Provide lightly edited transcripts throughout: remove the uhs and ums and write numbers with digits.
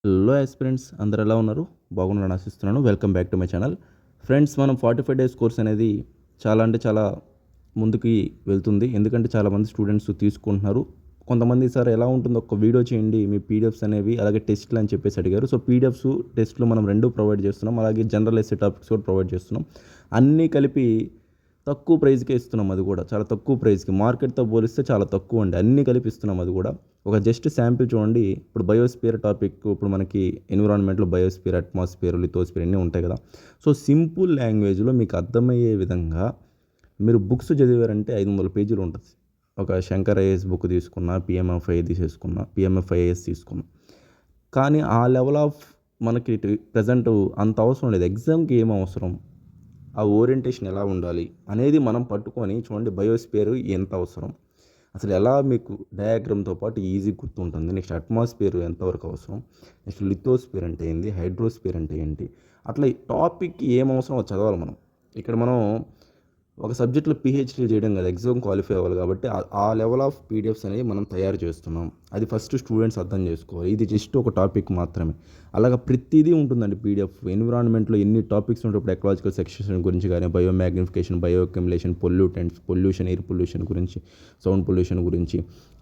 Hello aspirants అందరూ ఎలా ఉన్నారు? బాగున్నారని ఆశిస్తున్నాను. Welcome back to my channel. Friends, మనం 45 డేస్ కోర్స్ అనేది చాలా ముందుకి వెళ్తుంది. ఎందుకంటే చాలామంది స్టూడెంట్స్ తీసుకుంటున్నారు. కొంతమంది సార్ ఎలా ఉంటుందో ఒక వీడియో చేయండి మీ పీడిఎఫ్స్ అనేవి, అలాగే టెస్ట్లు అని చెప్పేసి అడిగారు. సో పీడిఎఫ్స్, టెస్ట్లు మనం 2 ప్రొవైడ్ చేస్తున్నాం. అలాగే జనరల్ ఎస్సే టాపిక్స్ కూడా ప్రొవైడ్ చేస్తున్నాం. అన్నీ కలిపి తక్కువ ప్రైస్కే ఇస్తున్నాం. అది కూడా చాలా తక్కువ ప్రైస్కి, మార్కెట్తో పోలిస్తే చాలా తక్కువ అండి. అన్నీ కలిపి ఇస్తున్నాం. అది కూడా ఒక జస్ట్ శాంపిల్ చూడండి. ఇప్పుడు బయోస్పియర్ టాపిక్, ఇప్పుడు మనకి ఎన్విరాన్మెంట్లో బయోస్పియర్, అట్మాస్ఫియర్, లిథోస్పియర్ అన్నీ ఉంటాయి కదా. సో సింపుల్ లాంగ్వేజ్లో మీకు అర్థమయ్యే విధంగా మీరు బుక్స్ చదివారంటే 500 పేజీలు ఉంటుంది. ఒక శంకర్ ఐఏఎస్ బుక్ తీసుకున్నా, పిఎంఎఫ్ఐ తీసుకున్నా, పిఎంఎఫ్ఐఏఎస్ తీసుకున్నా, కానీ ఆ లెవెల్ ఆఫ్ మనకి ప్రజెంట్ అంత అవసరం లేదు. ఎగ్జామ్కి ఏం అవసరం, ఆ ఓరియంటేషన్ ఎలా ఉండాలి అనేది మనం పట్టుకొని చూడండి. బయోస్పియర్ ఎంత అవసరం, అసలు ఎలా మీకు డయాగ్రామ్తో పాటు ఈజీ గుర్తుంటుంది. నెక్స్ట్ అట్మాస్ఫియర్ ఎంతవరకు అవసరం, నెక్స్ట్ లిథోస్పియర్ అంటే ఏంటి, హైడ్రోస్పియర్ అంటే ఏంటి, అట్లా ఈ టాపిక్కి ఏం అవసరం చదవాలి మనం. ఇక్కడ మనం ఒక సబ్జెక్ట్లో పిహెచ్డీ చేయడం కదా, ఎగ్జామ్ క్వాలిఫై అవ్వాలి. కాబట్టి ఆ లెవెల్ ఆఫ్ పీడిఎఫ్స్ అనేవి మనం తయారు చేస్తున్నాం. అది ఫస్ట్ స్టూడెంట్స్ అర్థం చేసుకోవాలి. ఇది జస్ట్ ఒక టాపిక్ మాత్రమే. అలాగ ప్రతిదీ ఉంటుందండి పీడిఎఫ్. ఎన్విరాన్మెంట్లో ఎన్ని టాపిక్స్ ఉంటాయి. ఇప్పుడు ఎకలాజికల్ సెక్షన్ గురించి కానీ, bio magnification, bio accumulation, pollutants, pollution, air pollution గురించి, సౌండ్ పొల్యూషన్ గురించి,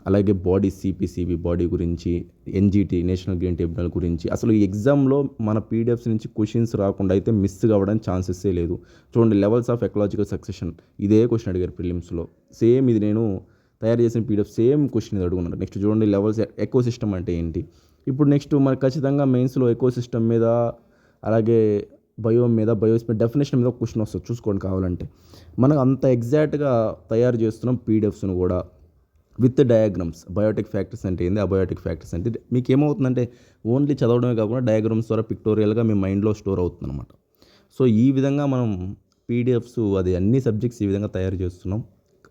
అలాగే బాడీ సిపిసిబి బాడీ గురించి, ఎన్జిటి నేషనల్ గ్రీన్ ట్రిబ్యునల్ గురించి. అసలు ఈ ఎగ్జామ్లో మన పీడిఎఫ్స్ నుంచి క్వశ్చన్స్ రాకుండా అయితే మిస్ కావడానికి ఛాన్సెస్సే లేదు. చూడండి, లెవెల్స్ ఆఫ్ ఎకలాజికల్ సక్సెషన్ ఇదే క్వశ్చన్ అడిగారు ప్రిలిమ్స్లో. సేమ్ ఇది నేను తయారు చేసిన పీడిఎఫ్ సేమ్ క్వశ్చన్ ఇది అడుగున్నారు. నెక్స్ట్ చూడండి, లెవెల్స్ ఎకో సిస్టమ్ అంటే ఏంటి. ఇప్పుడు నెక్స్ట్ మనకు ఖచ్చితంగా మెయిన్స్లో ఎకో సిస్టమ్ మీద, అలాగే బయోమ్ మీద, బయోస్పియర్ డెఫినేషన్ మీద క్వశ్చన్ వస్తుంది. చూసుకోండి కావాలంటే. మనకు అంత ఎగ్జాక్ట్గా తయారు చేస్తున్నాం పీడిఎఫ్స్ను కూడా విత్ డయాగ్రామ్స్. బయోటిక్ ఫ్యాక్టర్స్ అంటే ఏంది, అబయోటిక్ ఫ్యాక్టర్స్ అంటే మీకు ఏమవుతుందంటే ఓన్లీ చదవడమే కాకుండా డయాగ్రామ్స్ ద్వారా పిక్టోరియల్గా మీ మైండ్లో స్టోర్ అవుతుంది అనమాట. సో ఈ విధంగా మనం పీడిఎఫ్స్, అది అన్ని సబ్జెక్ట్స్ ఈ విధంగా తయారు చేస్తున్నాం.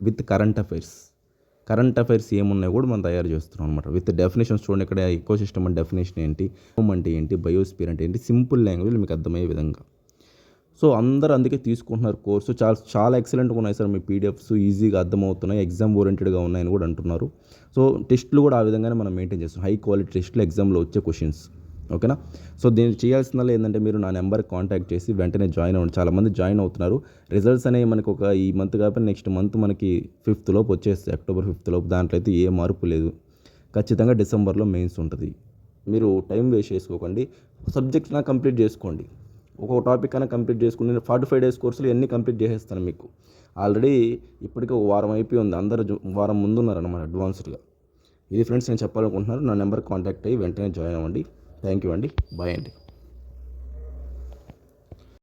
విత్ కరెంట్ అఫైర్స్ ఏమున్నాయో కూడా మనం తయారు చేస్తున్నాం అనమాట. విత్ డెఫినేషన్స్ చూడండి. ఇక్కడ ఎకో సిస్టమ్ అంటే డెఫినేషన్ ఏంటి, హోమ్ అంటే ఏంటి, బయోస్పియర్ అంటే ఏంటి, సింపుల్ లాంగ్వేజ్ మీకు అర్థమయ్యే విధంగా. సో అందరూ అందుకే తీసుకుంటున్నారు కోర్సు. చాలా ఎక్సలెంట్గా ఉన్నాయి సార్ మీ పీడిఎఫ్స్, ఈజీగా అర్థమవుతున్నాయి, ఎగ్జామ్ ఓరియంటెడ్గా ఉన్నాయని కూడా అంటున్నారు. సో టెస్ట్లు కూడా ఆ విధంగానే మనం మెయింటైన్ చేస్తున్నాం. హై క్వాలిటీ టెస్ట్లు, ఎగ్జామ్లో వచ్చే క్వశ్చన్స్. ఓకేనా. సో దీన్ని చేయాల్సిందల్లా ఏంటంటే మీరు నా నెంబర్కి కాంటాక్ట్ చేసి వెంటనే జాయిన్ అవ్వండి. చాలామంది జాయిన్ అవుతున్నారు. రిజల్ట్స్ అనేవి మనకు ఒక ఈ మంత్ కాకపోతే నెక్స్ట్ మంత్ మనకి 5th లోపు వచ్చేస్తాయి, అక్టోబర్ 5th లోపు. దాంట్లో అయితే ఏ మార్పు లేదు. ఖచ్చితంగా డిసెంబర్లో మెయిన్స్ ఉంటుంది. మీరు టైం వేస్ట్ చేసుకోకండి. సబ్జెక్ట్ కంప్లీట్ చేసుకోండి. ఒక్కొక్క టాపిక్ అయినా కంప్లీట్ చేసుకుని 45 డేస్ కోర్సులు ఎన్ని కంప్లీట్ చేసేస్తాను మీకు. ఆల్రెడీ ఇప్పటికీ ఒక వారం అయిపోయి ఉంది. అందరూ వారం ముందు ఉన్నారన్నమాట అడ్వాన్స్డ్గా. ఇది ఫ్రెండ్స్ నేను చెప్పాలనుకుంటున్నారు. నా నెంబర్కి కాంటాక్ట్ అయ్యి వెంటనే జాయిన్ అవ్వండి. థ్యాంక్ యూ అండి. బాయ్ అండి.